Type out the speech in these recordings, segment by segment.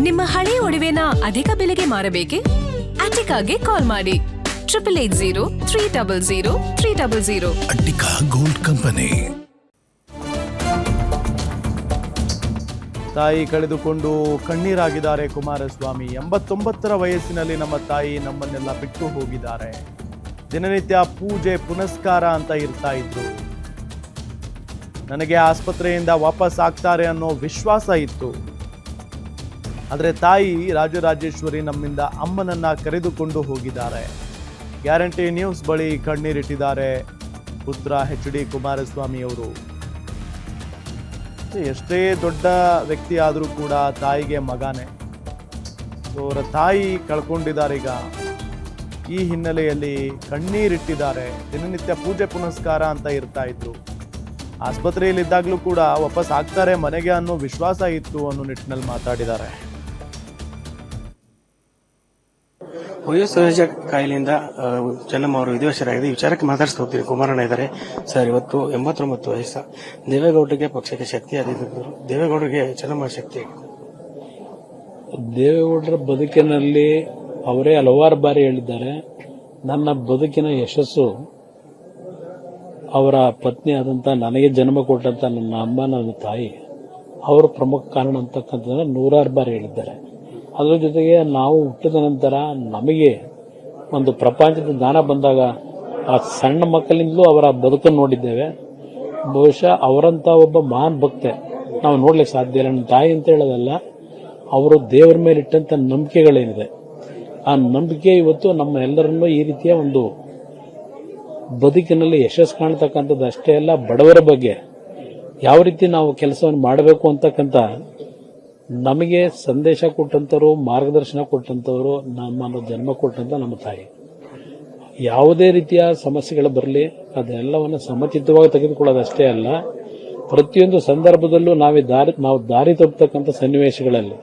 ನಿಮ್ಮ ಹಳೆ ಒಡವೆನ ಅಧಿಕ ಬೆಲೆಗೆ ಮಾರಬೇಕೆ? ಅಟಿಕಾಗೆ ಕಾಲ್ ಮಾಡಿ 8803000300. Attica gold company. ತಾಯಿ ಕಳೆದುಕೊಂಡು ಕಣ್ಣೀರಾಗಿದ್ದಾರೆ ಕುಮಾರಸ್ವಾಮಿ. 89ರ ವಯಸ್ಸಿನಲ್ಲಿ ನಮ್ಮ ತಾಯಿ ನಮ್ಮನ್ನೆಲ್ಲ ಬಿಟ್ಟು ಹೋಗಿದ್ದಾರೆ. ದಿನನಿತ್ಯ ಪೂಜೆ ಪುನಸ್ಕಾರ ಅಂತ ಇರ್ತಾ ಇದ್ರು. ನನಗೆ ಆಸ್ಪತ್ರೆಯಿಂದ ವಾಪಸ್ ಆಗ್ತಾರೆ ಅನ್ನೋ ವಿಶ್ವಾಸ ಇತ್ತು. ಆದರೆ ತಾಯಿ ರಾಜರಾಜೇಶ್ವರಿ ನಮ್ಮಿಂದ ಅಮ್ಮನನ್ನ ಕರೆದುಕೊಂಡು ಹೋಗಿದ್ದಾರೆ. ಗ್ಯಾರಂಟಿ ನ್ಯೂಸ್ ಬಳಿ ಕಣ್ಣೀರಿಟ್ಟಿದ್ದಾರೆ ಪುತ್ರ HD ಕುಮಾರಸ್ವಾಮಿ ಅವರು. ಎಷ್ಟೇ ದೊಡ್ಡ ವ್ಯಕ್ತಿ ಆದರೂ ಕೂಡ ತಾಯಿಗೆ ಮಗನೇ. ಅವರ ತಾಯಿ ಕಳ್ಕೊಂಡಿದ್ದಾರೆ. ಈಗ ಈ ಹಿನ್ನೆಲೆಯಲ್ಲಿ ಕಣ್ಣೀರಿಟ್ಟಿದ್ದಾರೆ. ದಿನನಿತ್ಯ ಪೂಜೆ ಪುನಸ್ಕಾರ ಅಂತ ಇರ್ತಾ ಇದ್ರು. ಆಸ್ಪತ್ರೆಯಲ್ಲಿದ್ದಾಗಲೂ ಕೂಡ ವಾಪಸ್ ಆಗ್ತಾರೆ ಮನೆಗೆ ಅನ್ನೋ ವಿಶ್ವಾಸ ಇತ್ತು ಅನ್ನೋ ನಿಟ್ಟಿನಲ್ಲಿ ಮಾತಾಡಿದ್ದಾರೆ. ವಯೋಸಹಜ ಕಾಯಿಲೆಯಿಂದ ಚೆನ್ನಮ್ಮ ಅವರು ವಿಧಿವಶರಾಗಿದೆ. ವಿಚಾರಕ್ಕೆ ಮಾತಾಡಿಸ್ತಾ ಹೋಗ್ತೀವಿ. ಕುಮಾರಣ್ಣ ಇದ್ದಾರೆ. ಸರ್, ಇವತ್ತು 89 ವಯಸ್ಸು. ದೇವೇಗೌಡರಿಗೆ ಪಕ್ಷಕ್ಕೆ ಶಕ್ತಿ ಆದಿದ್ದರು. ದೇವೇಗೌಡರಿಗೆ ಚೆನ್ನಮ್ಮ ಶಕ್ತಿ. ದೇವೇಗೌಡರ ಬದುಕಿನಲ್ಲಿ ಅವರೇ ಹಲವಾರು ಬಾರಿ ಹೇಳಿದ್ದಾರೆ, ನನ್ನ ಬದುಕಿನ ಯಶಸ್ಸು ಅವರ ಪತ್ನಿ ಆದಂತ ನನಗೆ ಜನ್ಮ ಕೊಟ್ಟಂತ ನನ್ನ ಅಮ್ಮ, ನನ್ನ ತಾಯಿ ಅವರು ಪ್ರಮುಖ ಕಾರಣ ಅಂತಕ್ಕಂಥದ್ದನ್ನ 100 ಬಾರಿ ಹೇಳಿದ್ದಾರೆ. ಅದರ ಜೊತೆಗೆ ನಾವು ಹುಟ್ಟಿದ ನಂತರ ನಮಗೆ ಒಂದು ಪ್ರಪಂಚದ ಜ್ಞಾನ ಬಂದಾಗ ಆ ಸಣ್ಣ ಮಕ್ಕಳಿಂದಲೂ ಅವರ ಬದುಕನ್ನು ನೋಡಿದ್ದೇವೆ. ಬಹುಶಃ ಅವರಂತ ಒಬ್ಬ ಮಹಾನ್ ಭಕ್ತೆ ನಾವು ನೋಡ್ಲಿಕ್ಕೆ ಸಾಧ್ಯ ಇಲ್ಲ. ನನ್ನ ತಾಯಿ ಅಂತ ಹೇಳೋದಲ್ಲ, ಅವರು ದೇವರ ಮೇಲೆ ಇಟ್ಟಂತ ನಂಬಿಕೆಗಳೇನಿದೆ, ಆ ನಂಬಿಕೆ ಇವತ್ತು ನಮ್ಮ ಎಲ್ಲರನ್ನೂ ಈ ರೀತಿಯ ಒಂದು ಬದುಕಿನಲ್ಲಿ ಯಶಸ್ಸು ಕಾಣ್ತಕ್ಕಂಥದ್ದು ಅಷ್ಟೇ ಅಲ್ಲ, ಬಡವರ ಬಗ್ಗೆ ಯಾವ ರೀತಿ ನಾವು ಕೆಲಸವನ್ನು ಮಾಡಬೇಕು ಅಂತಕ್ಕಂಥ ನಮಗೆ ಸಂದೇಶ ಕೊಟ್ಟಂತವರು, ಮಾರ್ಗದರ್ಶನ ಕೊಟ್ಟಂತವರು, ನಮ್ಮನ್ನು ಜನ್ಮ ಕೊಟ್ಟಂತ ನಮ್ಮ ತಾಯಿ. ಯಾವುದೇ ರೀತಿಯ ಸಮಸ್ಯೆಗಳು ಬರಲಿ ಅದೆಲ್ಲವನ್ನು ಸಮಚಿತ್ತವಾಗಿ ತೆಗೆದುಕೊಳ್ಳೋದಷ್ಟೇ ಅಲ್ಲ, ಪ್ರತಿಯೊಂದು ಸಂದರ್ಭದಲ್ಲೂ ನಾವು ದಾರಿ ತಪ್ಪತಕ್ಕಂಥ ಸನ್ನಿವೇಶಗಳಲ್ಲಿ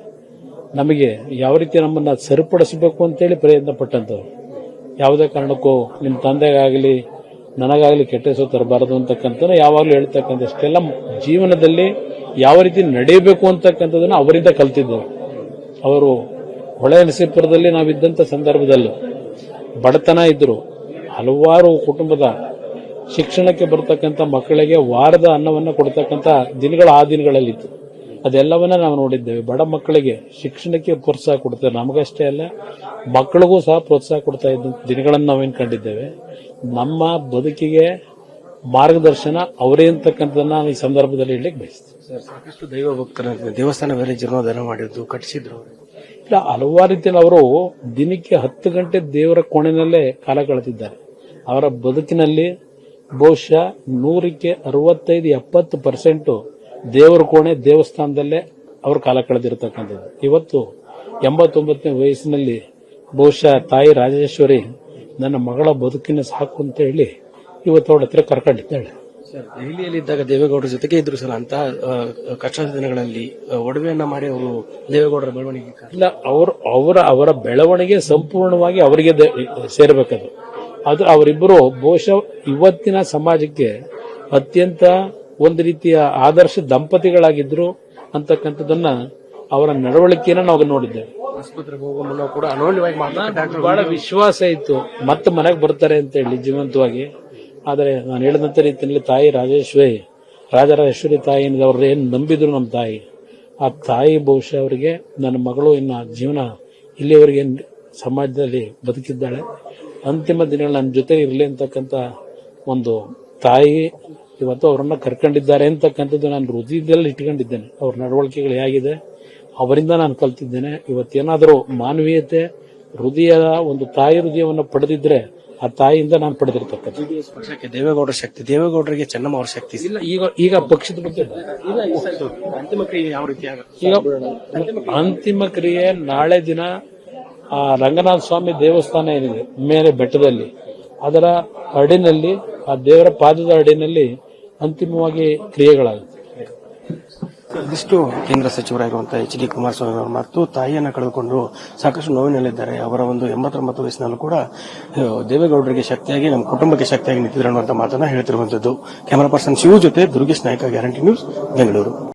ನಮಗೆ ಯಾವ ರೀತಿ ನಮ್ಮನ್ನ ಸರಿಪಡಿಸಬೇಕು ಅಂತೇಳಿ ಪ್ರಯತ್ನ ಪಟ್ಟಂತವ್ರು. ಯಾವುದೇ ಕಾರಣಕ್ಕೂ ನಿಮ್ಮ ತಂದೆಗಾಗಲಿ ನನಗಾಗಲಿ ಕೆಟ್ಟ ಹೆಸರು ತರಬಾರದು ಅಂತಕ್ಕಂಥ ಯಾವಾಗಲೂ ಹೇಳ್ತಕ್ಕಂಥಷ್ಟೆಲ್ಲ ಜೀವನದಲ್ಲಿ ಯಾವ ರೀತಿ ನಡೆಯಬೇಕು ಅಂತಕ್ಕಂಥದ್ದನ್ನು ಅವರಿಂದ ಕಲ್ತಿದ್ದರು. ಅವರು ಹೊಳೆ ನರಸೀಪುರದಲ್ಲಿ ನಾವಿದ್ದಂಥ ಸಂದರ್ಭದಲ್ಲೂ ಬಡತನ ಇದ್ರು. ಹಲವಾರು ಕುಟುಂಬದ ಶಿಕ್ಷಣಕ್ಕೆ ಬರ್ತಕ್ಕಂಥ ಮಕ್ಕಳಿಗೆ ವಾರದ ಅನ್ನವನ್ನು ಕೊಡ್ತಕ್ಕಂಥ ದಿನಗಳು ಆ ದಿನಗಳಲ್ಲಿತ್ತು. ಅದೆಲ್ಲವನ್ನ ನಾವು ನೋಡಿದ್ದೇವೆ. ಬಡ ಮಕ್ಕಳಿಗೆ ಶಿಕ್ಷಣಕ್ಕೆ ಪ್ರೋತ್ಸಾಹ ಕೊಡ್ತಾರೆ. ನಮಗಷ್ಟೇ ಅಲ್ಲ, ಮಕ್ಕಳಿಗೂ ಸಹ ಪ್ರೋತ್ಸಾಹ ಕೊಡ್ತಾ ಇದ್ದ ದಿನಗಳನ್ನು ನಾವೇನು ಕಂಡಿದ್ದೇವೆ. ನಮ್ಮ ಬದುಕಿಗೆ ಮಾರ್ಗದರ್ಶನ ಅವರೇ ಅಂತಕ್ಕಂಥದ್ದನ್ನ ನಾನು ಈ ಸಂದರ್ಭದಲ್ಲಿ ಹೇಳಲಿಕ್ಕೆ ಬಯಸ್ತೀನಿ. ಸಾಕಷ್ಟು ದೈವ ಭಕ್ತರ ದೇವಸ್ಥಾನ ಬೇರೆ ಜೀರ್ಣೋದ್ಧಾರ ಮಾಡಿದ್ದು, ಕಟ್ಟಿಸಿದ್ರು. ಇಲ್ಲ, ಹಲವಾರು ರೀತಿಯಲ್ಲಿ ಅವರು ದಿನಕ್ಕೆ 10 ಗಂಟೆ ದೇವರ ಕೋಣೆನಲ್ಲೇ ಕಾಲ ಕಳೆದಿದ್ದಾರೆ. ಅವರ ಬದುಕಿನಲ್ಲಿ ಬಹುಶಃ 100ಕ್ಕೆ 65-70% ದೇವರ ಕೋಣೆ ದೇವಸ್ಥಾನದಲ್ಲೇ ಅವರು ಕಾಲ ಕಳೆದಿರತಕ್ಕಂಥದ್ದು. ಇವತ್ತು 89ನೇ ವಯಸ್ಸಿನಲ್ಲಿ ಬಹುಶಃ ತಾಯಿ ರಾಜೇಶ್ವರಿ ನನ್ನ ಮಗಳ ಬದುಕಿನ ಸಾಕು ಅಂತ ಹೇಳಿ ಇವತ್ತು ಅವಳ ಹತ್ರ ಕರ್ಕೊಂಡಿದ್ದಾಳೆ. ದೆಹಲಿಯಲ್ಲಿದ್ದಾಗ ದೇವೇಗೌಡರ ಜೊತೆಗೆ ಇದ್ರು ಸರ್. ಅಂತ ಕಷ್ಟದ ದಿನಗಳಲ್ಲಿ ಒಡವೆಯನ್ನ ಮಾಡಿ ಅವರು ದೇವೇಗೌಡರ ಬೆಳವಣಿಗೆ ಇಲ್ಲ, ಅವರ ಬೆಳವಣಿಗೆ ಸಂಪೂರ್ಣವಾಗಿ ಅವರಿಗೆ ಸೇರಬೇಕದು. ಅದು ಅವರಿಬ್ಬರು ಬಹುಶಃ ಇವತ್ತಿನ ಸಮಾಜಕ್ಕೆ ಅತ್ಯಂತ ಒಂದು ರೀತಿಯ ಆದರ್ಶ ದಂಪತಿಗಳಾಗಿದ್ರು ಅಂತಕ್ಕಂಥದ್ದನ್ನ ಅವರ ನಡವಳಿಕೆಯನ್ನು ನಾವು ನೋಡಿದ್ದೇವೆ. ಆಸ್ಪತ್ರೆಗೆ ಹೋಗೋ ಮುನ್ನ ಕೂಡ ಅನೋನ್ಯವಾಗಿ ಬಹಳ ವಿಶ್ವಾಸ ಇತ್ತು ಮತ್ತೆ ಮನೆಗೆ ಬರ್ತಾರೆ ಅಂತ ಹೇಳಿ ಜೀವಂತವಾಗಿ. ಆದರೆ ನಾನು ಹೇಳಿದಂತ ರೀತಿಯಲ್ಲಿ ತಾಯಿ ರಾಜರಾಜೇಶ್ವರಿ ತಾಯಿ ಅವ್ರು ಏನ್ ನಂಬಿದ್ರು ನಮ್ಮ ತಾಯಿ, ಆ ತಾಯಿ ಬಹುಶಃ ಅವರಿಗೆ ನನ್ನ ಮಗಳು ಇನ್ನ ಜೀವನ ಇಲ್ಲಿಯವರೆಗೆ ಸಮಾಜದಲ್ಲಿ ಬದುಕಿದ್ದಾಳೆ, ಅಂತಿಮ ದಿನಗಳು ನನ್ನ ಜೊತೆ ಇರಲಿ ಅಂತಕ್ಕಂಥ ಒಂದು ತಾಯಿ ಇವತ್ತು ಅವರನ್ನ ಕರ್ಕೊಂಡಿದ್ದಾರೆ ಅಂತಕ್ಕಂಥದ್ದು ನಾನು ಹೃದಯದಲ್ಲಿ ಇಟ್ಕೊಂಡಿದ್ದೇನೆ. ಅವ್ರ ನಡವಳಿಕೆಗಳು ಹೇಗಿದೆ ಅವರಿಂದ ನಾನು ಕಲ್ತಿದ್ದೇನೆ. ಇವತ್ತೇನಾದರೂ ಮಾನವೀಯತೆ ಹೃದಯದ ಒಂದು ತಾಯಿ ಹೃದಯವನ್ನು ಪಡೆದಿದ್ರೆ ಆ ತಾಯಿಯಿಂದ ನಾನು ಪಡೆದಿರ್ತಕ್ಕಂಥ ದೇವೇಗೌಡರ ಶಕ್ತಿ, ದೇವೇಗೌಡರಿಗೆ ಚೆನ್ನಮ್ಮ ಅವರ ಶಕ್ತಿ ಇಲ್ಲ. ಈಗ ಪಕ್ಷದ ಬಗ್ಗೆ ಅಂತಿಮ ಕ್ರಿಯೆ ಯಾವ ರೀತಿ ಈಗ ಅಂತಿಮ ಕ್ರಿಯೆ ನಾಳೆ ದಿನ ಆ ರಂಗನಾಥ ಸ್ವಾಮಿ ದೇವಸ್ಥಾನ ಏನಿದೆ ಮೇಲೆ ಬೆಟ್ಟದಲ್ಲಿ, ಅದರ ಅಡಿನಲ್ಲಿ, ಆ ದೇವರ ಪಾದದ ಅಡಿನಲ್ಲಿ ಅಂತಿಮವಾಗಿ ಕ್ರಿಯೆಗಳಾಗುತ್ತೆ. ಇದಿಷ್ಟು ಕೇಂದ್ರ ಸಚಿವರಾಗಿರುವಂತಹ HD ಕುಮಾರಸ್ವಾಮಿ ಅವರು ಮತ್ತು ತಾಯಿಯನ್ನ ಕಳೆದುಕೊಂಡು ಸಾಕಷ್ಟು ನೋವಿನಲ್ಲಿದ್ದಾರೆ. ಅವರ ಒಂದು 89 ವಯಸ್ಸಿನಲ್ಲೂ ಕೂಡ ದೇವೇಗೌಡರಿಗೆ ಶಕ್ತಿಯಾಗಿ, ನಮ್ಮ ಕುಟುಂಬಕ್ಕೆ ಶಕ್ತಿಯಾಗಿ ನಿಂತಿದ್ರು ಅನ್ನುವಂತ ಮಾತನ್ನ ಹೇಳ್ತಿರುವಂತದ್ದು. ಕ್ಯಾಮರಾ ಪರ್ಸನ್ ಶಿವು ಜೊತೆ ದುರ್ಗೇಶ್ ನಾಯ್ಕ, ಗ್ಯಾರಂಟಿ ನ್ಯೂಸ್, ಬೆಂಗಳೂರು.